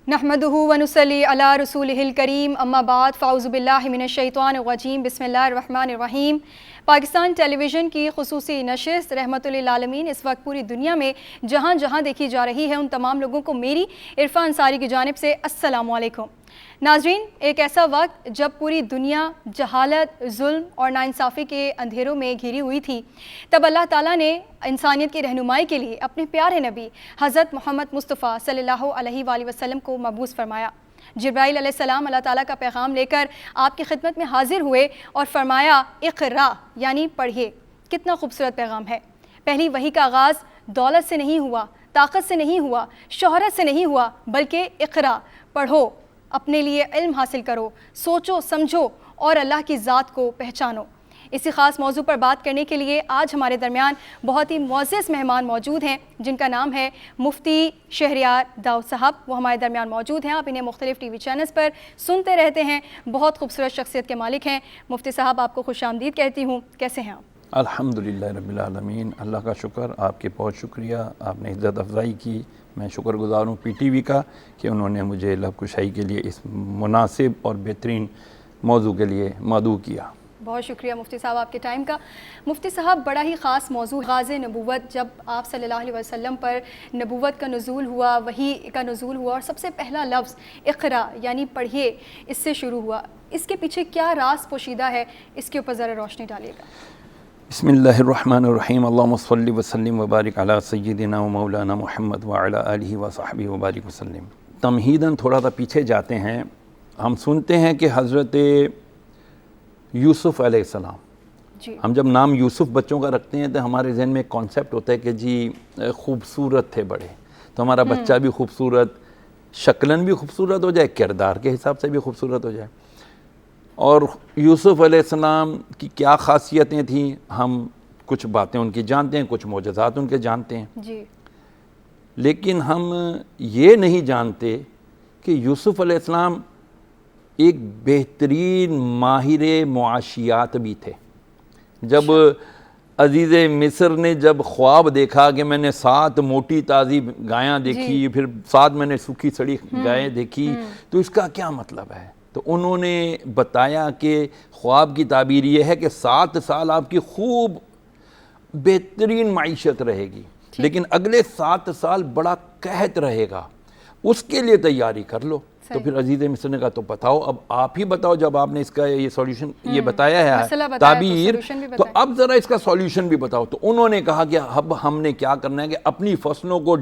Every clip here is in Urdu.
نحمدہ ونصلی علی رسولہ الکریم اما بعد فاعوذ باللہ من الشیطان الرجیم بسم اللہ الرحمن الرحیم۔ پاکستان ٹیلی ویژن کی خصوصی نشست رحمت للعالمین اس وقت پوری دنیا میں جہاں جہاں دیکھی جا رہی ہے ان تمام لوگوں کو میری عرفہ انصاری کی جانب سے السلام علیکم۔ ناظرین، ایک ایسا وقت جب پوری دنیا جہالت، ظلم اور ناانصافی کے اندھیروں میں گھری ہوئی تھی، تب اللہ تعالیٰ نے انسانیت کی رہنمائی کے لیے اپنے پیارے نبی حضرت محمد مصطفیٰ صلی اللہ علیہ وآلہ وسلم کو مبعوث فرمایا۔ جبرائیل علیہ السلام اللہ تعالیٰ کا پیغام لے کر آپ کی خدمت میں حاضر ہوئے اور فرمایا اقرا، یعنی پڑھیے۔ کتنا خوبصورت پیغام ہے۔ پہلی وحی کا آغاز دولت سے نہیں ہوا، طاقت سے نہیں ہوا، شہرت سے نہیں ہوا، بلکہ اقرا، پڑھو، اپنے لیے علم حاصل کرو، سوچو سمجھو اور اللہ کی ذات کو پہچانو۔ اسی خاص موضوع پر بات کرنے کے لیے آج ہمارے درمیان بہت ہی معزز مہمان موجود ہیں جن کا نام ہے مفتی شہریار داؤد صاحب۔ وہ ہمارے درمیان موجود ہیں، آپ انہیں مختلف ٹی وی چینلز پر سنتے رہتے ہیں، بہت خوبصورت شخصیت کے مالک ہیں۔ مفتی صاحب، آپ کو خوش آمدید کہتی ہوں، کیسے ہیں آپ؟ الحمدللہ رب العالمین، اللہ کا شکر، آپ کے بہت شکریہ، آپ نے عزت افزائی کی۔ میں شکر گزار ہوں پی ٹی وی کا کہ انہوں نے مجھے لب کشائی کے لیے اس مناسب اور بہترین موضوع کے لیے مدعو کیا۔ بہت شکریہ مفتی صاحب آپ کے ٹائم کا۔ مفتی صاحب، بڑا ہی خاص موضوع غاز نبوت، جب آپ صلی اللہ علیہ وسلم پر نبوت کا نزول ہوا، وحی کا نزول ہوا اور سب سے پہلا لفظ اقرا یعنی پڑھیے اس سے شروع ہوا، اس کے پیچھے کیا راز پوشیدہ ہے، اس کے اوپر ذرا روشنی ڈالیے گا۔ بسم اللہ الرحمن الرحیم، اللہم صلی وسلم وبارک علی سیدنا و مولانا محمد وعلی آلہ وصحبہ وبارک وسلم۔ تمہیداً تھوڑا سا پیچھے جاتے ہیں، ہم سنتے ہیں کہ حضرت یوسف علیہ السلام، ہم جب نام یوسف بچوں کا رکھتے ہیں تو ہمارے ذہن میں ایک کانسیپٹ ہوتا ہے کہ جی خوبصورت تھے بڑے، تو ہمارا بچہ بھی خوبصورت، شکلاً بھی خوبصورت ہو جائے، کردار کے حساب سے بھی خوبصورت ہو جائے۔ اور یوسف علیہ السلام کی کیا خاصیتیں تھیں، ہم کچھ باتیں ان کی جانتے ہیں، کچھ معجزات ان کے جانتے ہیں، جی، لیکن ہم یہ نہیں جانتے کہ یوسف علیہ السلام ایک بہترین ماہر معاشیات بھی تھے۔ جب عزیز مصر نے جب خواب دیکھا کہ میں نے 7 موٹی تازی گایاں دیکھی، پھر 7 میں نے سوکھی سڑی گائیں دیکھی، تو اس کا کیا مطلب ہے؟ تو انہوں نے بتایا کہ خواب کی تعبیر یہ ہے کہ 7 سال آپ کی خوب بہترین معیشت رہے گی، لیکن اگلے 7 سال بڑا قحط رہے گا، اس کے لیے تیاری کر لو۔ تو پھر عزیز مصر نے کہا تو بتاؤ، اب آپ ہی بتاؤ، جب آپ نے اس کا یہ سولیوشن یہ بتایا ہے تعبیر، تو اب ذرا اس کا سولیوشن بھی بتاؤ۔ تو انہوں نے کہا کہ اب ہم نے کیا کرنا ہے کہ اپنی فصلوں کو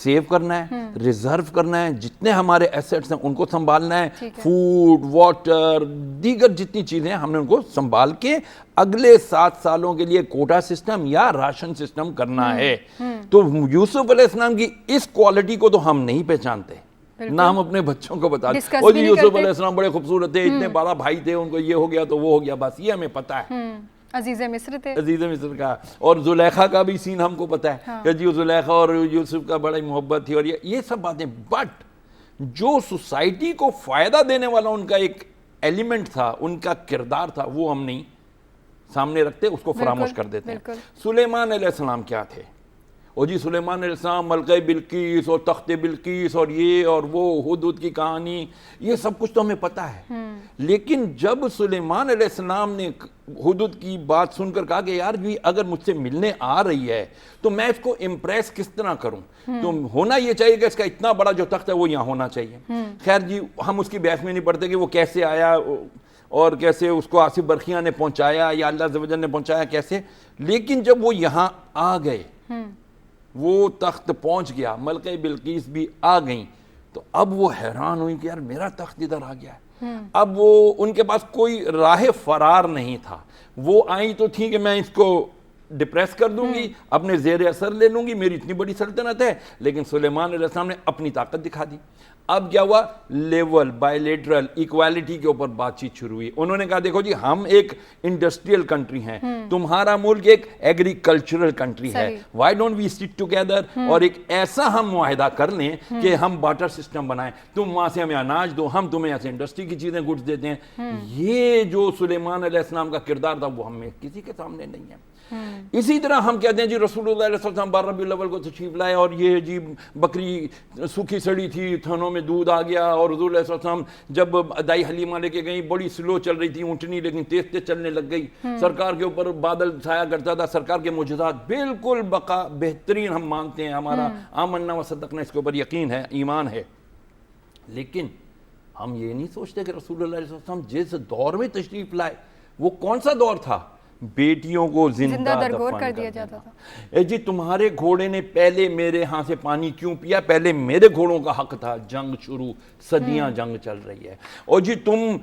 سیو کرنا ہے، ریزرو کرنا ہے، جتنے ہمارے ایسیٹس ہیں ان کو سنبھالنا ہے، فوڈ، واٹر، دیگر جتنی چیزیں ہیں ہم نے ان کو سنبھال کے اگلے 7 سالوں کے لیے کوٹا سسٹم یا راشن سسٹم کرنا ہے۔ تو یوسف علیہ السلام کی اس کوالٹی کو تو ہم نہیں پہچانتے، نہ ہم اپنے بچوں کو بتاتے۔ اور یوسف علیہ السلام بڑے خوبصورت تھے، اتنے بڑا بھائی تھے، ان کو یہ ہو گیا تو وہ ہو گیا، بس یہ ہمیں پتہ ہے۔ عزیز مصر تھے، عزیز مصر کا، اور زلیخا کا بھی سین ہم کو پتہ ہے کہ جی زلیخا اور یوسف کا بڑی محبت تھی، اور یہ سب باتیں۔ بٹ جو سوسائٹی کو فائدہ دینے والا ان کا ایک ایلیمنٹ تھا، ان کا کردار تھا، وہ ہم نہیں سامنے رکھتے، اس کو فراموش کر دیتے ہیں۔ سلیمان علیہ السلام کیا تھے؟ اور جی سلیمان علیہ السلام ملکہ بلقیس اور تخت بلقیس اور یہ اور وہ ہدہد کی کہانی، یہ سب کچھ تو ہمیں پتہ ہے، لیکن جب سلیمان علیہ السلام نے ہدہد کی بات سن کر کہا کہ یار بھی اگر مجھ سے ملنے آ رہی ہے تو میں اس کو امپریس کس طرح کروں، تو ہونا یہ چاہیے کہ اس کا اتنا بڑا جو تخت ہے وہ یہاں ہونا چاہیے۔ خیر جی، ہم اس کی بحث میں نہیں پڑھتے کہ وہ کیسے آیا اور کیسے اس کو آصف برقیہ نے پہنچایا یا اللہ عز و جل نے پہنچایا کیسے، لیکن جب وہ یہاں آ گئے، وہ تخت پہنچ گیا، ملکہ بلقیس بھی آ گئیں، تو اب وہ حیران ہوئی کہ یار میرا تخت ادھر آ گیا ہے۔ اب وہ ان کے پاس کوئی راہ فرار نہیں تھا، وہ آئیں تو تھی کہ میں اس کو ڈپریس کر دوں گی، اپنے زیر اثر لے لوں گی، میری اتنی بڑی سلطنت ہے، لیکن سلیمان علیہ السلام نے اپنی طاقت دکھا دی۔ اب کیا ہوا؟ لیول بائیلیٹرل ایکوالٹی کے اوپر بات چیت شروع ہوئی۔ انہوں نے کہا دیکھو جی ہم ایک انڈسٹریل کنٹری ہیں، تمہارا ملک ایک ایگریکلچرل کنٹری ہے، why don't we sit together اور ایک ایسا ہم معاہدہ کر لیں کہ ہم بارٹر سسٹم بنائیں، تم وہاں سے ہمیں اناج دو، ہم تمہیں ایسے انڈسٹری کی چیزیں گڈز دیتے ہیں۔ یہ جو سلیمان علیہ السلام کا کردار تھا وہ ہمیں کسی کے سامنے نہیں ہے۔ اسی طرح ہم کہتے ہیں جی رسول اللہ علیہ وسلم 12 ربیع الاول کو تشریف لائے اور یہ جی بکری سوکھی سڑی تھی، تھنوں میں دودھ آ گیا اور حضور علیہ السلام جب دائی حلیمہ لے کے گئیں بڑی سلو چل رہی تھی اونٹنی لیکن تیز تیز چلنے لگ گئی, سرکار کے اوپر بادل چھایا کرتا تھا, سرکار کے معجزات بالکل بہترین ہم مانتے ہیں, ہمارا آمنا و صدقنا اس کے اوپر یقین ہے, ایمان ہے. لیکن ہم یہ نہیں سوچتے کہ رسول اللہ علیہ وسلم جس دور میں تشریف لائے وہ کون سا دور تھا؟ بیٹیوں کو زندہ درگور کر دیا جاتا تھا. جی تمہارے گھوڑے نے پہلے میرے ہاں سے پانی کیوں پیا؟ پہلے میرے گھوڑوں کا حق تھا. جنگ شروع, صدیاں جنگ چل رہی ہے. اور جی تم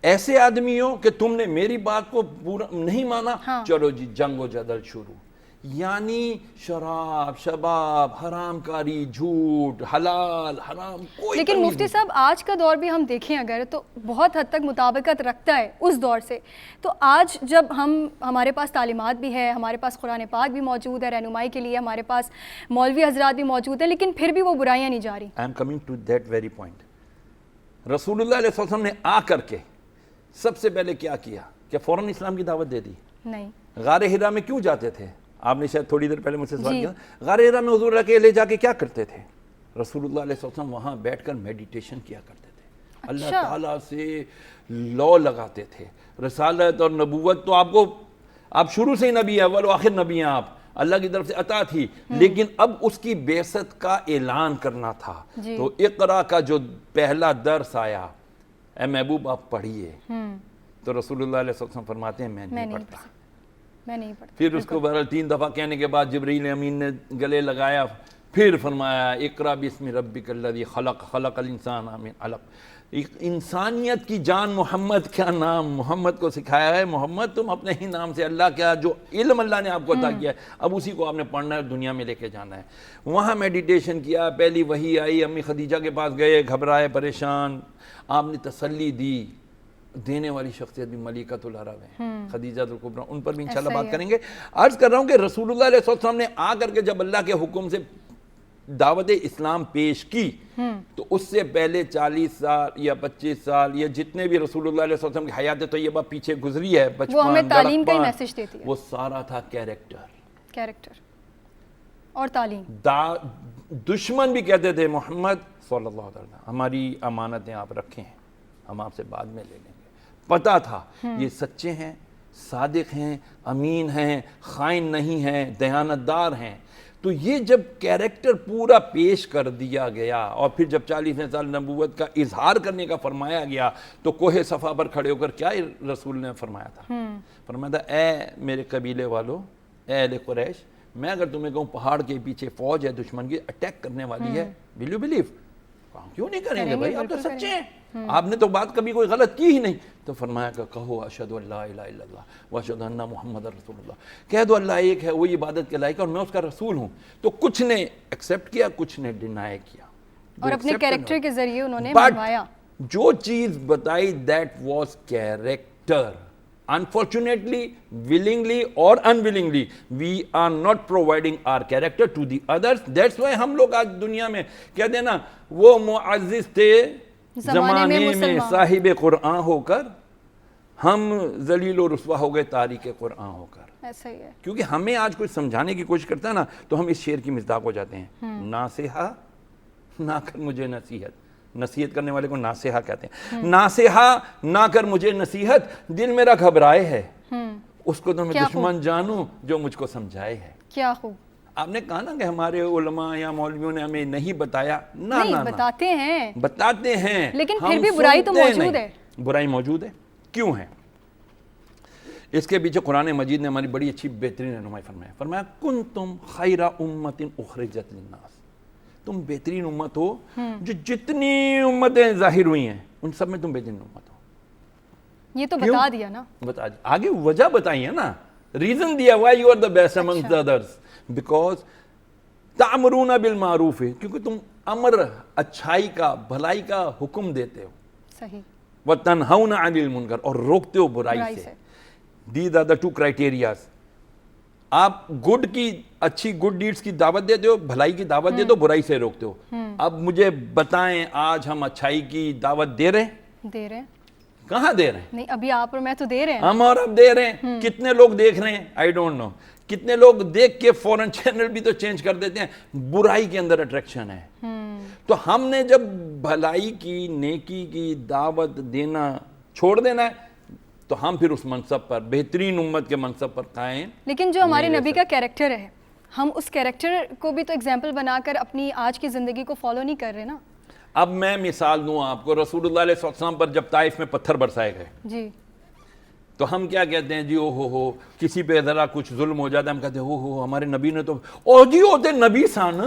ایسے آدمی ہو کہ تم نے میری بات کو پورا نہیں مانا, چلو جی جنگ و جدل شروع. یعنی شراب, شباب, حرام کاری, جھوٹ, حلال, حرام, کوئی. لیکن مفتی صاحب آج کا دور بھی ہم دیکھیں اگر تو بہت حد تک مطابقت رکھتا ہے اس دور سے. تو آج جب ہمارے پاس تعلیمات بھی ہے, ہمارے پاس قرآن پاک بھی موجود ہے رہنمائی کے لیے, ہمارے پاس مولوی حضرات بھی موجود ہیں, لیکن پھر بھی وہ برائیاں نہیں جا رہی. I am coming to that very point. رسول اللہ علیہ وسلم نے آ کر کے سب سے پہلے کیا کیا کہ فوراً اسلام کی دعوت دے دی؟ نہیں. غار حرا میں کیوں جاتے تھے؟ آپ نے شاید تھوڑی دیر پہلے مجھ سے سوال کیا. غار حرا میں حضور کے لے جا کے کیا کرتے تھے؟ رسول اللہ علیہ وسلم وہاں بیٹھ کر میڈیٹیشن کیا کرتے تھے, اللہ تعالیٰ سے لو لگاتے تھے. رسالت اور نبوت تو آپ شروع سے ہی نبی ہیں, اول و آخر نبی ہیں آپ, اللہ کی طرف سے عطا تھی, لیکن اب اس کی بعثت کا اعلان کرنا تھا. تو اقرا کا جو پہلا درس آیا, اے محبوب آپ پڑھیے, تو رسول اللہ علیہ وسلم فرماتے ہیں میں نہیں پڑھتا. پھر اس کو بہرحال 3 دفعہ کہنے کے بعد جبرائیل امین نے گلے لگایا, پھر فرمایا اقرا بسم ربک الذی خلق, خلق الانسان من علق. انسانیت کی جان محمد کا نام, محمد کو سکھایا ہے. محمد تم اپنے ہی نام سے, اللہ کیا جو علم اللہ نے آپ کو عطا کیا ہے اب اسی کو آپ نے پڑھنا ہے, دنیا میں لے کے جانا ہے. وہاں میڈیٹیشن کیا, پہلی وحی آئی, امی خدیجہ کے پاس گئے, گھبرائے پریشان, آپ نے تسلی دی. دینے والی شخصیت بھی ملکۃ العرب ہیں, خدیجہ الکبریٰ, ان پر بھی انشاءاللہ بات کریں گے. عرض کر رہا ہوں کہ رسول اللہ علیہ وسلم نے آ کر کے جب اللہ کے حکم سے دعوت اسلام پیش کی تو اس سے پہلے 40 سال یا 25 سال یا جتنے بھی رسول اللہ علیہ وسلم کی حیات طیبہ پیچھے گزری ہے, وہ ہمیں تعلیم کا میسج دیتی ہے, وہ سارا تھا کیریکٹر اور تعلیم. دشمن بھی کہتے تھے محمد صلی اللہ علیہ وسلم ہماری امانتیں آپ رکھیں, ہم آپ سے بعد میں لے لیں گے. پتا تھا یہ سچے ہیں, صادق ہیں, امین ہیں, خائن نہیں ہیں, دیانتدار ہیں. تو یہ جب کیریکٹر پورا پیش کر دیا گیا اور پھر جب 40 سال نبوت کا اظہار کرنے کا فرمایا گیا تو کوہ صفا پر کھڑے ہو کر کیا رسول نے فرمایا تھا؟ فرمایا تھا اے میرے قبیلے والو, اے اہل قریش, میں اگر تمہیں کہوں پہاڑ کے پیچھے فوج ہے دشمن کی اٹیک کرنے والی ہے, will you believe؟ کیوں نہیں کریں گے بھائی, آپ تو سچے ہیں, آپ نے تو بات کبھی کوئی غلط کی ہی نہیں. تو فرمایا کہ کہو اشہد ان لا الہ الا اللہ واشہد ان محمد رسول اللہ, کہہ دو اللہ ایک ہے, وہی عبادت کے لائق ہے اور میں اس کا رسول ہوں. تو کچھ نے ایکسیپٹ کیا, کچھ نے ڈینائی کیا, اور اپنے کیریکٹر کے ذریعے انہوں نے منوایا. جو چیز بتائی that was character. Unfortunately, willingly or unwillingly, we are not providing our character to the others. That's why ہم لوگ آج دنیا میں کہہ دینا وہ معزز تھے زمانے میں صاحب قرآن ہو کر, ہم ذلیل و رسوا ہو گئے تاریک قرآن ہو کر. ایسا ہی ہے, کیونکہ ہمیں آج کوئی سمجھانے کی کوشش کرتا ہے نا تو ہم اس شعر کی مصداق ہو جاتے ہیں. ناصحہ نہ کر مجھے نصیحت, نصیحت کرنے والے کو ناصحہ کہتے ہیں. ناصحہ نہ کر مجھے نصیحت, دل میرا گھبرائے ہے, اس کو تو میں دشمن جانوں جو مجھ کو سمجھائے ہے. کیا خوب. آپ نے کہا نا کہ ہمارے علماء یا مولویوں نے ہمیں نہیں بتایا, نہ بتاتے ہیں, لیکن پھر بھی برائی تو موجود ہے. برائی موجود ہے, کیوں ہے؟ اس کے پیچھے قرآن مجید نے ہماری بڑی اچھی بہترین رہنمائی فرمایا کنتم خیر امت اخرجت للناس, تم بہترین امت ہو, جو جتنی امتیں ظاہر ہوئی ہیں ان سب میں تم بہترین امت ہو. یہ تو بتا دیا نا, بتا دیا, آگے وجہ بتائی ہے نا, ریزن دیا why you are the best amongst the others, because تأمرون بالمعروف ہے, کیونکہ تم امر اچھائی کا بھلائی کا حکم دیتے ہو, صحیح, وتنہون عن المنکر, اور روکتے ہو برائی سے. These are the two criterias. آپ گڈ کی اچھی گڈ ڈیڈز کی دعوت دیتے ہو, بھلائی کی دعوت دیتے ہو, برائی سے روکتے ہو. اب مجھے بتائیں آج ہم اچھائی کی دعوت دے رہے ہیں؟ کہاں دے رہے ہیں؟ نہیں, ابھی آپ اور میں تو دے رہے ہیں, ہم اور اب دے رہے ہیں. کتنے لوگ دیکھ رہے ہیں؟ I don't know. کتنے لوگ دیکھ کے فوراً چینل بھی تو چینج کر دیتے ہیں. برائی کے اندر اٹریکشن ہے. تو ہم نے جب بھلائی کی، نیکی کی دعوت دینا چھوڑ دینا ہے تو ہم پھر اس منصب پر، بہترین امت کے منصب پر قائم. لیکن جو ہمارے نبی کا کیریکٹر ہے، ہم اس کیریکٹر کو بھی تو ایگزامپل بنا کر اپنی آج کی زندگی کو فالو نہیں کر رہے نا. اب میں مثال دوں آپ کو، رسول اللہ علیہ وسلم پر جب طائف میں پتھر برسائے گئے جی تو ہم کیا کہتے ہیں؟ جی او ہو کسی پہ ذرا کچھ ظلم ہو جاتا ہے، ہم کہتے ہیں ہو ہمارے نبی نے تو او جی ہوتے نبی سان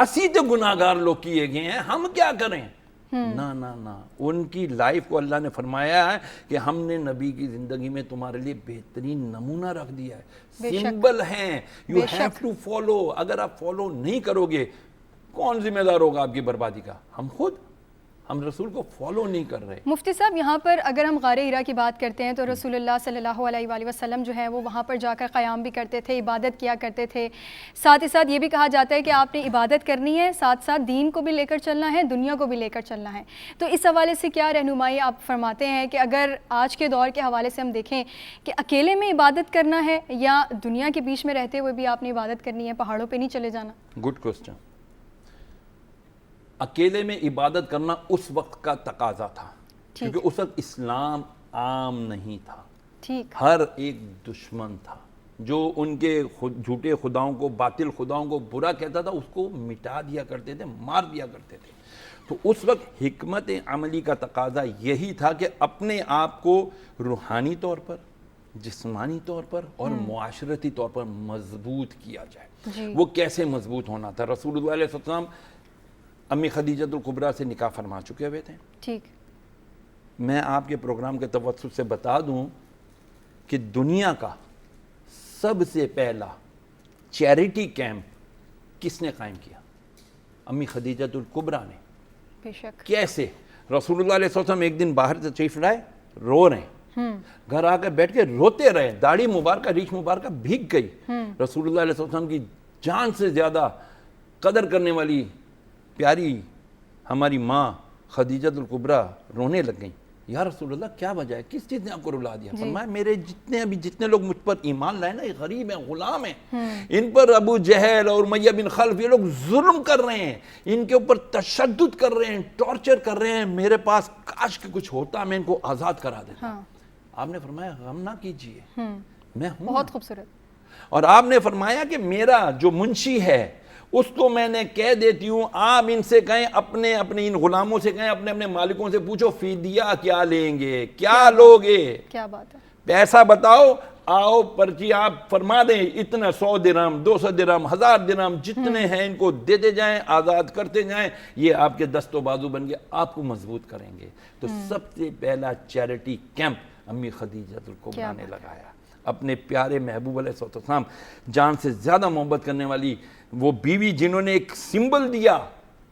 اسی تو گناہگار لوگ کیے گئے ہیں، ہم کیا کریں؟ نہ نہ نہ، ان کی لائف کو اللہ نے فرمایا ہے کہ ہم نے نبی کی زندگی میں تمہارے لیے بہترین نمونہ رکھ دیا ہے، سمبل ہیں، یو ہیو ٹو فالو. اگر آپ فالو نہیں کرو گے کون ذمہ دار ہوگا آپ کی بربادی کا؟ ہم خود. ہم رسول کو فالو نہیں کر رہے. مفتی صاحب یہاں پر اگر ہم غار ہیرا کی بات کرتے ہیں تو رسول اللہ صلی اللہ علیہ وآلہ وسلم جو ہے وہ وہاں پر جا کر قیام بھی کرتے تھے، عبادت کیا کرتے تھے. ساتھ ہی ساتھ یہ بھی کہا جاتا ہے کہ آپ نے عبادت کرنی ہے، ساتھ ساتھ دین کو بھی لے کر چلنا ہے، دنیا کو بھی لے کر چلنا ہے. تو اس حوالے سے کیا رہنمائی آپ فرماتے ہیں کہ اگر آج کے دور کے حوالے سے ہم دیکھیں کہ اکیلے میں عبادت کرنا ہے یا دنیا کے بیچ میں رہتے ہوئے بھی آپ نے عبادت کرنی ہے، پہاڑوں پہ نہیں چلے جانا؟ Good question. اکیلے میں عبادت کرنا اس وقت کا تقاضا تھا کیونکہ اس وقت اسلام عام نہیں تھا. ٹھیک. ہر ایک دشمن تھا جو ان کے جھوٹے خداؤں کو، باطل خداؤں کو برا کہتا تھا، اس کو مٹا دیا کرتے تھے، مار دیا کرتے تھے. تو اس وقت حکمت عملی کا تقاضا یہی تھا کہ اپنے آپ کو روحانی طور پر، جسمانی طور پر اور معاشرتی طور پر مضبوط کیا جائے. وہ کیسے مضبوط ہونا تھا؟ رسول اللہ علیہ وسلم امی خدیجۃ الکبریٰ سے نکاح فرما چکے ہوئے تھے. ٹھیک. میں آپ کے پروگرام کے توسط سے بتا دوں کہ دنیا کا سب سے پہلا چیریٹی کیمپ کس نے قائم کیا؟ امی خدیجۃ الکبریٰ نے. بے شک. کیسے؟ رسول اللہ علیہ وسلم ایک دن باہر سے تشریف لائے، رو رہے ہیں، گھر آ کر بیٹھ کے روتے رہے، داڑھی مبارکہ، ریش مبارکہ بھیگ گئی. رسول اللہ علیہ وسلم کی جان سے زیادہ قدر کرنے والی پیاری ہماری ماں خدیجۃ الکبریٰ رونے لگ گئیں. یا رسول اللہ کیا وجہ ہے؟ کس چیز نے آپ کو رلا دیا؟ فرمایا میرے جتنے لوگ مجھ پر ایمان لائے نا، یہ غریب ہیں، غلام ہیں، ان پر ابو جہل اور امیہ بن خلف یہ لوگ ظلم کر رہے ہیں، ان کے اوپر تشدد کر رہے ہیں، ٹارچر کر رہے ہیں. میرے پاس کاش کہ کچھ ہوتا میں ان کو آزاد کرا دیتا. آپ نے فرمایا غم نہ کیجیے، میں ہوں. بہت خوبصورت. اور آپ نے فرمایا کہ میرا جو منشی ہے اس کو میں نے کہہ دیتی ہوں، آپ ان سے کہیں، اپنے ان غلاموں سے کہیں، اپنے مالکوں سے پوچھو فدیہ کیا لیں گے، کیا لوگے، کیا بات ہے، پیسہ بتاؤ، آؤ پرچی آپ فرما دیں، اتنا 100 درہم، 200 درہم، 1000 درہم جتنے ہیں ان کو دیتے جائیں، آزاد کرتے جائیں. یہ آپ کے دست و بازو بن گئے، آپ کو مضبوط کریں گے. تو سب سے پہلا چیریٹی کیمپ امی خدیجۃ الکبریٰ نے لگایا. اپنے پیارے محبوب علیہ السلام جان سے زیادہ محبت کرنے والی وہ بیوی جنہوں نے ایک سمبل دیا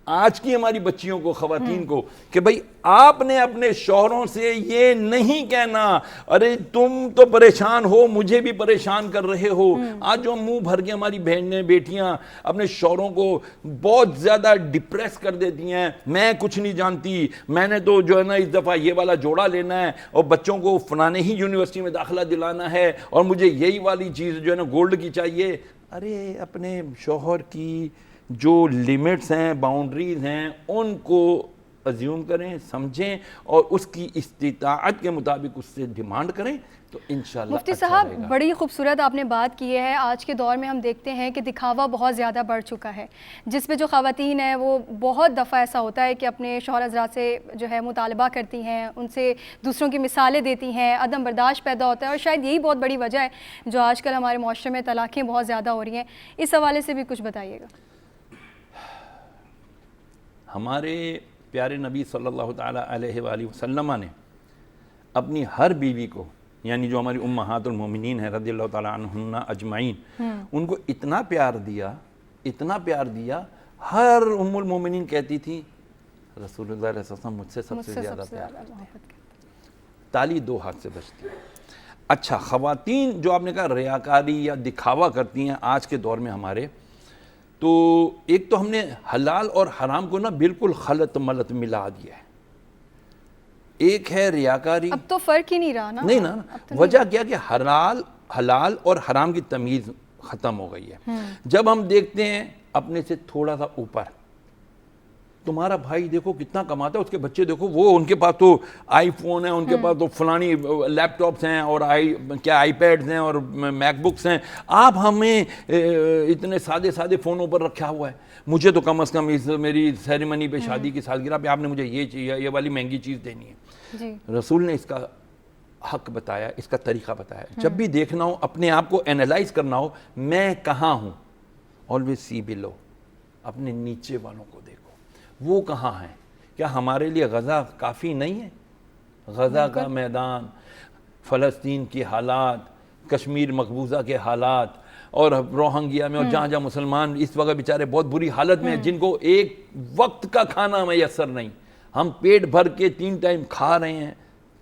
آج کی ہماری بچیوں کو، خواتین کو، کہ بھئی آپ نے اپنے شوہروں سے یہ نہیں کہنا ارے تم تو پریشان ہو، مجھے بھی پریشان کر رہے ہو. آج جو منہ بھر کے ہماری بہنیں، بیٹیاں اپنے شوہروں کو بہت زیادہ ڈپریس کر دیتی ہیں، میں کچھ نہیں جانتی، میں نے تو جو ہے نا اس دفعہ یہ والا جوڑا لینا ہے اور بچوں کو فلانے ہی یونیورسٹی میں داخلہ دلانا ہے اور مجھے یہی والی چیز جو ہے نا گولڈ کی چاہیے. ارے اپنے شوہر کی جو لیمٹس ہیں، باؤنڈریز ہیں، ان کو ازیوم کریں، سمجھیں اور اس کی استطاعت کے مطابق اس سے ڈیمانڈ کریں تو انشاءاللہ مفتی اچھا صاحب رہے گا. بڑی خوبصورت آپ نے بات کی ہے. آج کے دور میں ہم دیکھتے ہیں کہ دکھاوا بہت زیادہ بڑھ چکا ہے، جس میں جو خواتین ہیں وہ بہت دفعہ ایسا ہوتا ہے کہ اپنے شوہر حضرات سے جو ہے مطالبہ کرتی ہیں، ان سے دوسروں کی مثالیں دیتی ہیں، عدم برداشت پیدا ہوتا ہے، اور شاید یہی بہت بڑی وجہ ہے جو آج کل ہمارے معاشرے میں طلاقیں بہت زیادہ ہو رہی ہیں. اس حوالے سے بھی کچھ بتائیے گا. ہمارے پیارے نبی صلی اللہ تعالیٰ علیہ وآلہ وسلم نے اپنی ہر بیوی کو، یعنی جو ہماری امہات المومنین ہیں رضی اللہ تعالیٰ عنہن اجمعین، ان کو اتنا پیار دیا، ہر ام المومنین کہتی تھی رسول اللہ علیہ وسلم مجھ سے سب سے زیادہ پیار کرتے ہیں. تالی دو ہاتھ سے بجتی ہے. اچھا، خواتین جو آپ نے کہا ریاکاری یا دکھاوا کرتی ہیں آج کے دور میں ہمارے، تو ایک تو ہم نے حلال اور حرام کو نا بالکل خلط ملط ملا دیا ہے. ایک ہے ریاکاری، اب تو فرق ہی نہیں رہا نا. نہیں نا، وجہ کیا کہ حلال اور حرام کی تمیز ختم ہو گئی ہے. جب ہم دیکھتے ہیں اپنے سے تھوڑا سا اوپر تمہارا بھائی دیکھو کتنا کماتا ہے, اس کے بچے دیکھو وہ ان کے پاس تو آئی فون ہے, ان کے پاس تو فلانی لیپ ٹاپس ہیں اور آئی پیڈز ہیں اور میک بکس ہیں, آپ ہمیں اتنے سادے فونوں پر رکھا ہوا ہے. مجھے تو کم از کم اس میری سیریمنی پہ, شادی کی سالگرہ پہ آپ نے مجھے یہ چاہیے, یہ والی مہنگی چیز دینی ہے. رسول نے اس کا حق بتایا, اس کا طریقہ بتایا. جب بھی دیکھنا ہو, اپنے آپ کو اینالائز کرنا ہو, میں کہاں ہوں, آلویز سی بلو, اپنے نیچے والوں کو دیکھو وہ کہاں ہیں. کیا ہمارے لیے غزہ کافی نہیں ہے؟ غزہ کا میدان, فلسطین کی حالات, کشمیر مقبوضہ کے حالات, اور روہنگیا میں, اور جہاں جہاں مسلمان اس وقت بیچارے بہت بری حالت میں ہیں, جن کو ایک وقت کا کھانا میسر نہیں. ہم پیٹ بھر کے 3 ٹائم کھا رہے ہیں,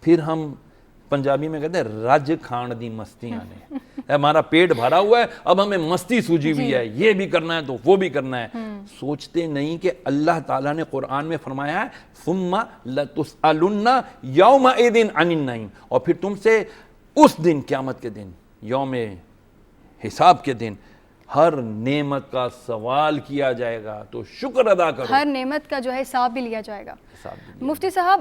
پھر ہم پنجابی میں کہتے ہیں رج کھان دی مستیاں نے, ہمارا پیٹ بھرا ہوا ہے, اب ہمیں مستی سوجی ہوئی ہے, یہ بھی کرنا ہے تو وہ بھی کرنا ہے. سوچتے نہیں کہ اللہ تعالیٰ نے قرآن میں فرمایا ہے ثم لتسألن یومئذ عن النعیم, اور پھر تم سے اس دن, قیامت کے دن, یوم حساب کے دن, ہر نعمت کا سوال کیا جائے گا, تو شکر ادا کرو. ہر نعمت کا جو ہے حساب بھی لیا جائے گا. مفتی صاحب,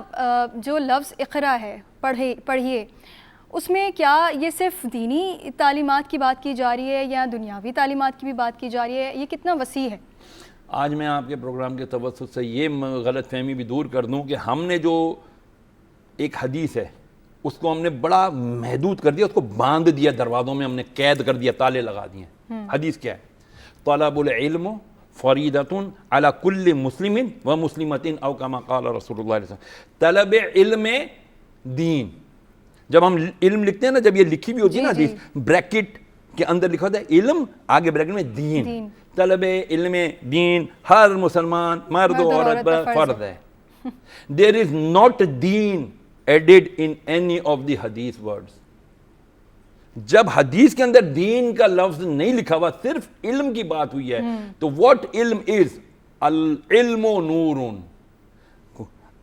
جو لفظ اقرا ہے, پڑھیے, اس میں کیا یہ صرف دینی تعلیمات کی بات کی جا رہی ہے یا دنیاوی تعلیمات کی بھی بات کی جا رہی ہے؟ یہ کتنا وسیع ہے؟ آج میں آپ کے پروگرام کے توسط سے یہ غلط فہمی بھی دور کر دوں کہ ہم نے جو ایک حدیث ہے اس کو ہم نے بڑا محدود کر دیا, اس کو باندھ دیا دروازوں میں, ہم نے قید کر دیا, تالے لگا دیے. حدیث کیا ہے؟ طلب العلم فریضۃ علی کل مسلم و مسلمۃ او کما قال رسول اللہ علیہ وسلم. طلب علم دین, جب ہم علم لکھتے ہیں نا, جب یہ لکھی بھی ہوتی ہے نا حدیث, بریکٹ کے اندر لکھا ہوتا ہے علم, آگے بریکٹ میں دین. طلب علم دین ہر مسلمان مرد و عورت پر فرض ہے. There is not deen added in any of the hadith words. جب حدیث کے اندر دین کا لفظ نہیں لکھا ہوا, صرف علم کی بات ہوئی ہے, تو what علم is؟ العلم نور,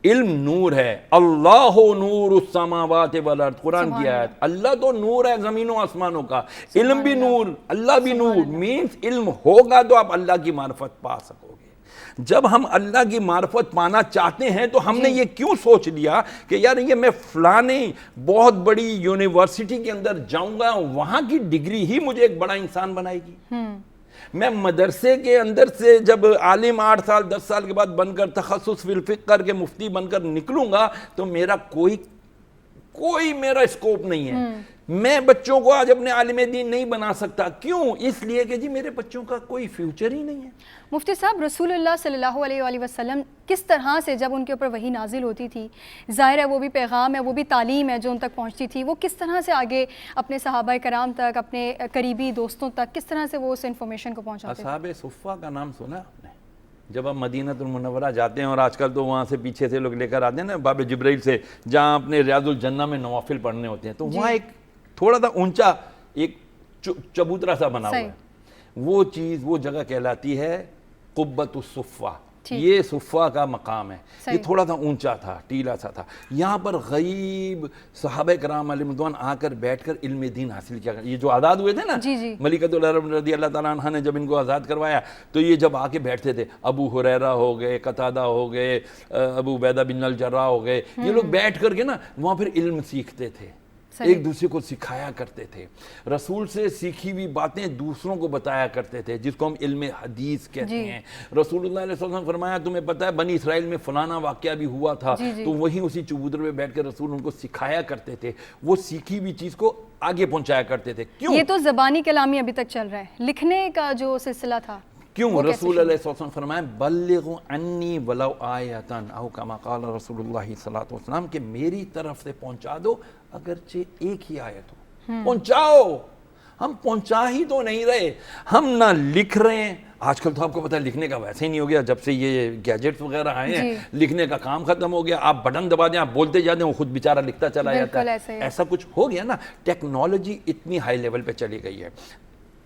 علم نور ہے. اللہ نور السماوات والارض, قرآن کی آیت. اللہ تو نور ہے زمین و آسمانوں کا, علم بھی نور, اللہ بھی نور. مینس علم ہوگا تو آپ اللہ کی معرفت پا سکو گے. جب ہم اللہ کی معرفت پانا چاہتے ہیں تو ہم نے یہ کیوں سوچ لیا کہ یار یہ میں فلانے بہت بڑی یونیورسٹی کے اندر جاؤں گا, وہاں کی ڈگری ہی مجھے ایک بڑا انسان بنائے گی. میں مدرسے کے اندر سے جب عالم 8 سال 10 سال کے بعد بن کر تخصص فی الفقہ کر کے مفتی بن کر نکلوں گا تو میرا کوئی میرا اسکوپ نہیں ہے. میں بچوں کو آج اپنے عالم دین نہیں بنا سکتا. کیوں؟ اس لیے کہ جی میرے بچوں کا کوئی فیوچر ہی نہیں ہے. مفتی صاحب, رسول اللہ صلی اللہ علیہ وآلہ وسلم کس طرح سے جب ان کے اوپر وحی نازل ہوتی تھی, ظاہر ہے وہ بھی پیغام ہے, وہ بھی تعلیم ہے جو ان تک پہنچتی تھی, وہ کس طرح سے آگے اپنے صحابہ کرام تک, اپنے قریبی دوستوں تک, کس طرح سے وہ اس انفارمیشن کو پہنچاتے تھے؟ اصحاب صفہ کا نام سنا آپ نے؟ جب آپ مدینہ المنورہ جاتے ہیں, اور آج کل تو وہاں سے پیچھے سے لوگ لے کر آتے ہیں نا باب جبرائیل سے, جہاں اپنے ریاض الجنہ میں نوافل پڑھنے ہوتے ہیں, تو وہاں ایک تھوڑا سا اونچا ایک چبوترا سا بنا ہوا ہے, وہ چیز, وہ جگہ کہلاتی ہے قبۃ الصفہ. یہ صفہ کا مقام ہے. یہ تھوڑا سا اونچا تھا, ٹیلا سا تھا. یہاں پر غریب صحابہ کرام علیہ رضوان آ کر بیٹھ کر علم دین حاصل کیا. یہ جو آزاد ہوئے تھے نا, ملکۃ العرب رضی اللہ تعالیٰ عنہ نے جب ان کو آزاد کروایا, تو یہ جب آ کے بیٹھتے تھے, ابو ہریرہ ہو گئے, قتادہ ہو گئے, ابو عبیدہ بن الجراح ہو گئے, یہ لوگ بیٹھ کر کے نا وہاں پھر علم سیکھتے تھے, ایک دوسرے کو سکھایا کرتے تھے. رسول سے سیکھی ہوئی باتیں دوسروں کو بتایا کرتے تھے, جس کو ہم علم حدیث کہتے ہیں. رسول اللہ علیہ وسلم نے فرمایا تمہیں پتہ ہے بنی اسرائیل میں فلانا واقعہ بھی ہوا تھا, تو وہیں اسی چبوترے پہ بیٹھ کر رسول ان کو سکھایا کرتے تھے, وہ سیکھی ہوئی چیز کو آگے پہنچایا کرتے تھے. کیوں؟ یہ تو زبانی کلامی ابھی تک چل رہا ہے, لکھنے کا جو سلسلہ تھا کیوں؟ رسول اللہ صلی اللہ علیہ وسلم فرمائے بلغوا عنی ولو آیۃ او کما قال رسول اللہ صلی اللہ علیہ وسلم, کہ میری طرف سے پہنچا دو اگرچہ ایک ہی آیت ہو, پہنچاؤ. ہم پہنچا ہی تو نہیں رہے, ہم نہ لکھ رہے ہیں. آج کل تو آپ کو پتہ ہے لکھنے کا ویسے ہی نہیں ہو گیا, جب سے یہ گیجٹس وغیرہ آئے ہیں لکھنے کا کام ختم ہو گیا. آپ بٹن دبا دیں, آپ بولتے جاتے ہیں, وہ خود بیچارہ لکھتا چلا جاتا ہے. ایسا کچھ ہو گیا نا. ٹیکنالوجی اتنی ہائی لیول پہ چلی گئی ہے,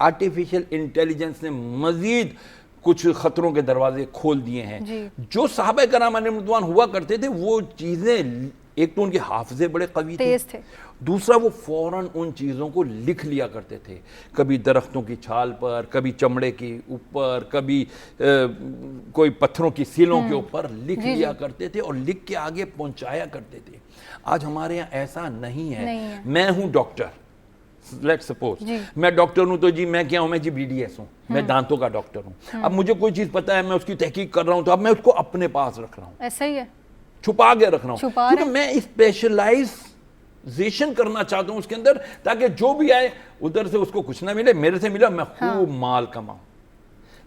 آرٹیفیشل انٹیلیجنس نے مزید کچھ خطروں کے دروازے کھول دیے ہیں. جو صحابہ کرام علیہ رضوان ہوا کرتے تھے, وہ چیزیں ایک تو ان کے حافظے بڑے قوی تھے، دوسرا وہ فوراً ان چیزوں کو لکھ لیا کرتے تھے، کبھی درختوں کی چھال پر، کبھی چمڑے کے اوپر، کبھی کوئی پتھروں کی سیلوں کے اوپر لکھ لیا کرتے تھے اور لکھ کے آگے پہنچایا کرتے تھے. آج ہمارے یہاں ایسا نہیں ہے. میں ہوں ڈاکٹر، لیٹ سپوز میں ڈاکٹر ہوں تو جی میں کیا ہوں، میں جی بی ڈی ایس ہوں، میں دانتوں کا ڈاکٹر ہوں. اب مجھے کوئی چیز پتا ہے، میں اس کی تحقیق کر رہا ہوں، تو اب میں اس کو اپنے پاس رکھ رہا ہوں، ایسا ہی ہے، چھپا کے رکھ رہا ہوں، کیونکہ میں اسپیشلائزیشن کرنا چاہتا ہوں اس کے اندر، تاکہ جو بھی آئے ادھر سے اس کو کچھ نہ ملے، میرے سے ملا میں خوب مال کماؤں.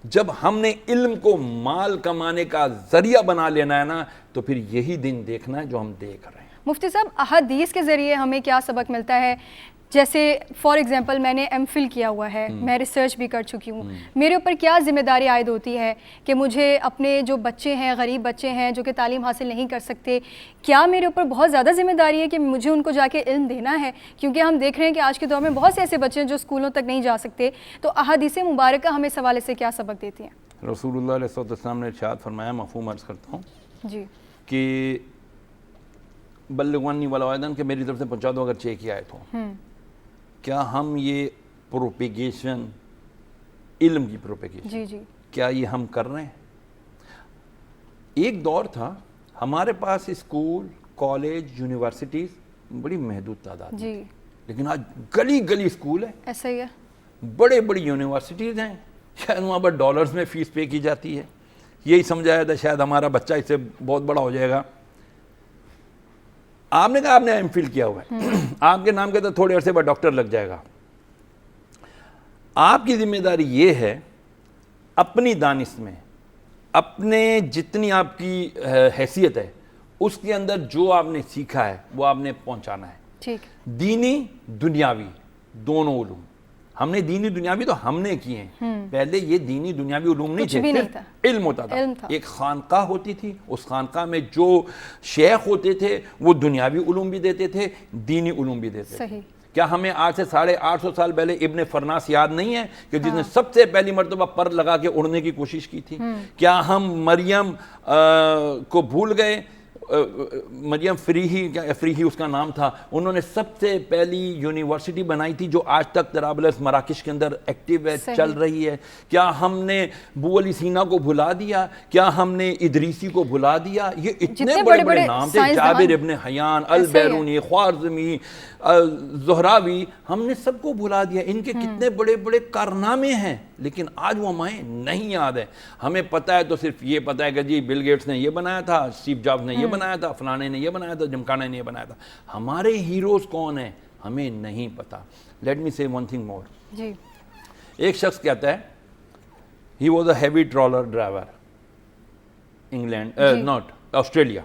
جب ہم نے علم کو مال کمانے کا ذریعہ بنا لینا ہے نا، تو پھر یہی دن دیکھنا ہے جو ہم دیکھ رہے ہیں. مفتی صاحب، احادیث کے ذریعے ہمیں کیا سبق ملتا ہے؟ جیسے فار ایگزامپل میں نے ایم فل کیا ہوا ہے، میں ریسرچ بھی کر چکی ہوں، میرے اوپر کیا ذمہ داری عائد ہوتی ہے کہ مجھے اپنے جو بچے ہیں، غریب بچے ہیں جو کہ تعلیم حاصل نہیں کر سکتے، کیا میرے اوپر بہت زیادہ ذمہ داری ہے کہ مجھے ان کو جا کے علم دینا ہے؟ کیونکہ ہم دیکھ رہے ہیں کہ آج کے دور میں بہت سے ایسے بچے ہیں جو اسکولوں تک نہیں جا سکتے. تو احادیث مبارکہ ہمیں اس حوالے سے کیا سبق دیتی ہیں؟ رسول اللہ علیہ السلام نے ارشاد فرمایا، مفہوم عرض کرتا ہوں جی، کہ بلغوا عنی ولو آیۃ، کہ میری طرف سے پہنچا دو اگر ایک ہی آیت ہو. کیا ہم یہ پروپیگیشن، علم کی پروپیگیشن، کیا یہ ہم کر رہے ہیں؟ ایک دور تھا ہمارے پاس اسکول، کالج، یونیورسٹیز بڑی محدود تعداد تھی، لیکن آج گلی گلی اسکول ہے، ایسا ہی ہے، بڑے بڑی یونیورسٹیز ہیں، شاید وہاں پر ڈالرز میں فیس پے کی جاتی ہے. یہی سمجھایا تھا شاید ہمارا بچہ اس سے بہت بڑا ہو جائے گا. آپ نے کہا آپ نے ایم فل کیا ہوا ہے، آپ کے نام کے تو تھوڑے عرصے بعد ڈاکٹر لگ جائے گا. آپ کی ذمہ داری یہ ہے اپنی دانش میں، اپنے جتنی آپ کی حیثیت ہے اس کے اندر جو آپ نے سیکھا ہے وہ آپ نے پہنچانا ہے. ٹھیک، دینی دنیاوی دونوں علوم. ہم نے دینی دنیاوی تو ہم نے کیے ہیں، پہلے یہ دینی دنیاوی علوم نہیں تھے، صرف علم ہوتا تھا. ایک خانقاہ ہوتی تھی، اس خانقاہ میں جو شیخ ہوتے تھے وہ دنیاوی علوم بھی دیتے تھے، دینی علوم بھی دیتے تھے. کیا ہمیں آج سے 850 سال پہلے ابن فرناس یاد نہیں ہے کہ جس نے سب سے پہلی مرتبہ پر لگا کے اڑنے کی کوشش کی تھی؟ کیا ہم مریم کو بھول گئے؟ مریم فریہی اس کا نام تھا، انہوں نے سب سے پہلی یونیورسٹی بنائی تھی جو آج تک طرابلس مراکش کے اندر ایکٹیو ہے، چل رہی ہے. کیا ہم نے ابو علی سینا کو بھلا دیا؟ کیا ہم نے ادریسی کو بھلا دیا؟ یہ اتنے بڑے بڑے نام تھے، جابر ابن حیان، البیرونی، خوارزمی، زہراوی، ہم نے سب کو بھلا دیا. ان کے کتنے بڑے بڑے کارنامے ہیں، لیکن آج وہ ہمیں نہیں یاد ہے. ہمیں پتہ ہے تو صرف یہ پتہ ہے کہ جی بل گیٹس نے یہ بنایا تھا، اسٹیو جابز نے یہ بنایا تھا، فلانے نے یہ بنایا تھا، جمکانے نے یہ بنایا تھا. ہمارے ہیروز کون ہیں ہمیں نہیں پتا. لیٹ می سے ون تھنگ مور. ایک شخص کہتا ہے he was a heavy trailer driver, England not Australia.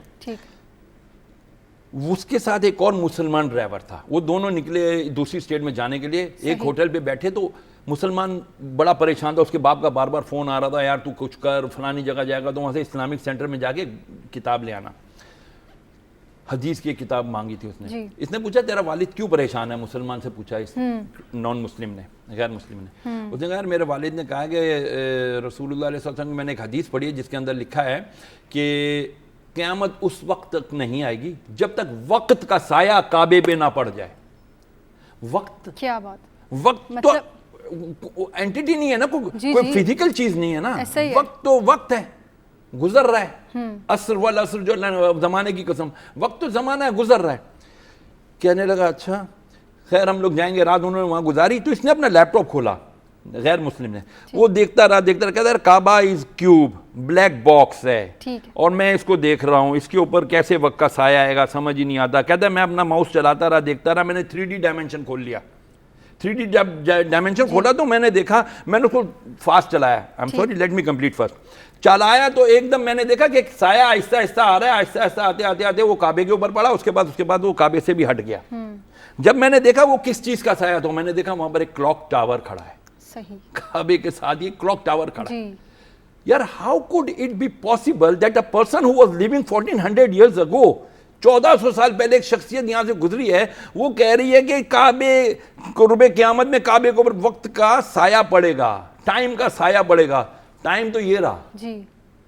اس کے ساتھ ایک اور مسلمان ڈرائیور تھا، وہ دونوں نکلے دوسری اسٹیٹ میں جانے کے لیے. ایک ہوٹل پہ بیٹھے تو مسلمان بڑا پریشان تھا، اس کے باپ کا بار بار فون آ رہا تھا، یار تو کچھ کر، فلانی جگہ جائے گا تو وہاں سے اسلامک سینٹر میں جا کے کتاب لے آنا. حدیث کی کتاب مانگی تھی اس نے. اس نے پوچھا تیرا والد کیوں پریشان ہے؟ مسلمان سے پوچھا، اس نان مسلم نے، غیر مسلم نے. اس نے کہا یار میرے والد نے کہا کہ رسول اللہ علیہ وسلم میں نے ایک حدیث پڑھی ہے جس کے اندر لکھا ہے کہ قیامت اس وقت تک نہیں آئے گی جب تک وقت کا سایہ کعبے پہ نہ پڑ جائے. وقت، کیا بات، وقت تو اینٹیٹی نہیں ہے نا، کوئی فزیکل چیز نہیں ہے نا. وقت تو وقت ہے، گزر رہا ہے. عصر والعصر، جو زمانے کی قسم، وقت تو زمانہ ہے، گزر رہا ہے. کہنے لگا اچھا خیر ہم لوگ جائیں گے. رات انہوں نے وہاں گزاری تو اس نے اپنا لیپ ٹاپ کھولا، غیر مسلم نے. وہ دیکھتا رہا کہتا ہے کعبہ از کیوب، بلیک باکس ہے اور میں اس کو دیکھ رہا ہوں، اس کے اوپر کیسے وقت کا سایہ آئے گا سمجھ ہی نہیں آتا. کہتا ہے میں اپنا ماؤس چلاتا رہا، دیکھتا رہا، میں نے 3D ڈائمینشن کھول لیا. 3D ڈائمینشن کھولا تو میں نے دیکھا، میں نے اس کو فاسٹ چلایا، لیٹ می کمپلیٹ فرسٹ. چلایا تو ایک دم میں نے دیکھا کہ ایک سایہ آہستہ آہستہ آ رہا ہے، آہستہ آہستہ آتے آتے وہ کعبے کے اوپر پڑا. اس کے بعد وہ کعبے سے بھی ہٹ گیا. جب میں نے دیکھا وہ کس چیز کا سایہ تھا، میں نے دیکھا وہاں پر ایک کلاک ٹاور کھڑا ہے. کعبے کے ساتھ یہ کلاک ٹاور کھڑا ہے. یار how could it be possible that a person who was living 1400 years ago, 1400 سال پہلے ایک شخصیت یہاں سے گزری ہے، وہ کہہ رہی ہے کہ کعبے قرب قیامت میں کعبے کے اوپر وقت کا سایہ پڑے گا، ٹائم کا سایہ پڑے گا. ٹائم تو یہ رہا،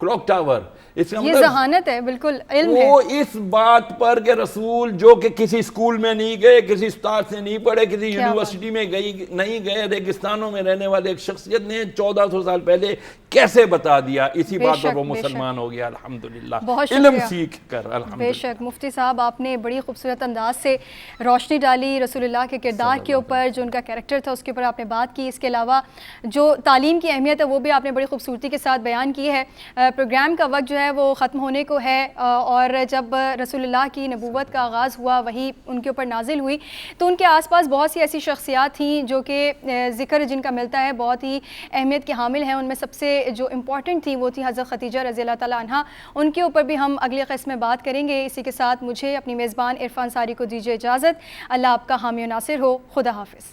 کلاک ٹاور، اس کا یہ ذہانت ہے، بالکل علم ہے. وہ اس بات پر کہ رسول جو کہ کسی اسکول میں نہیں گئے، کسی استاد سے نہیں پڑھے، کسی یونیورسٹی میں نہیں گئے، ریگستانوں میں رہنے والے ایک شخصیت نے 1400 سال پہلے کیسے بتا دیا، اسی بات پر وہ مسلمان ہو گیا الحمدللہ، علم سیکھ کر الحمدللہ. بے شک مفتی صاحب، آپ نے بڑی خوبصورت انداز سے روشنی ڈالی رسول اللہ کے کردار کے اوپر، جو ان کا کیریکٹر تھا اس کے اوپر آپ نے بات کی. اس کے علاوہ جو تعلیم کی اہمیت ہے وہ بھی آپ نے بڑی خوبصورتی کے ساتھ بیان کی ہے. پروگرام کا وقت جو ہے وہ ختم ہونے کو ہے، اور جب رسول اللہ کی نبوت کا آغاز ہوا، وہی ان کے اوپر نازل ہوئی، تو ان کے آس پاس بہت سی ایسی شخصیات تھیں جو کہ ذکر جن کا ملتا ہے بہت ہی اہمیت کے حامل ہیں. ان میں سب سے جو امپورٹنٹ تھی وہ تھی حضرت خدیجہ رضی اللہ تعالیٰ عنہا. ان کے اوپر بھی ہم اگلے قسط میں بات کریں گے. اسی کے ساتھ مجھے اپنی میزبان عرفان ساری کو دیجیے اجازت. اللہ آپ کا حامی و ناصر ہو. خدا حافظ.